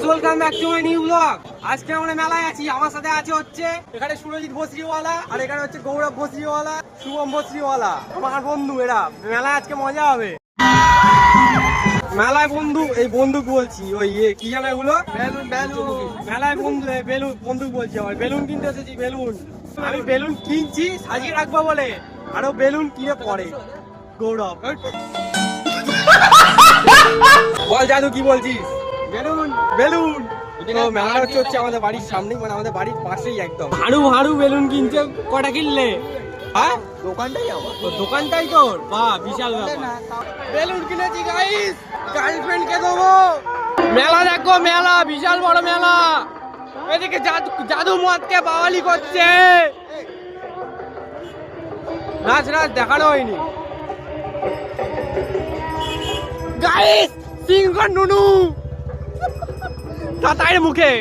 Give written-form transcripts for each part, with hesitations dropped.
Guys welcome back to my new blog. আজকে আমরা মেলায় আছি, আমার সাথে আছে হচ্ছে এখানে সুরজিৎ বসরিওয়ালা, আর এখানে হচ্ছে গৌরব বসরিওয়ালা, শুভম বসরিওয়ালা, আমার বন্ধু। এরা মেলায় আজকে মজা হবে। মেলায় বন্ধু, এই বন্দুক বলছি, ওই কি জানো এগুলো, মেলায় বন্ধু বেলুন, বন্দুক বলছি, আমার বেলুন কিনতে এসেছি। বেলুন আমি বেলুন কিনছি সাজিয়ে রাখবো বলে, আরো বেলুন কিনে পড়ে গৌরব। বল জাদু কি বলছিস? বেলুন বেলুন মেলা হচ্ছে আমাদের বাড়ির সামনেই, মানে আমাদের বাড়ির পাশেই একদম। হাড়ু বেলুন কিনছে। কটা কিনলে? হ্যাঁ, দোকানটাই আমার। দোকানটাই তোর? বাহ, বিশাল ব্যাপার। বেলুন কিনেছি গাইস, গার্লফ্রেন্ড কে দেবো। মেলা দেখো, মেলা বিশাল বড় মেলা। এদিকে জাদু মদকে বাওয়ালি করছে। নাচ দেখানো হয়নি গাইস। সিংহ নুনু তাতার মুখে।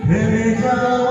ভেবে যাও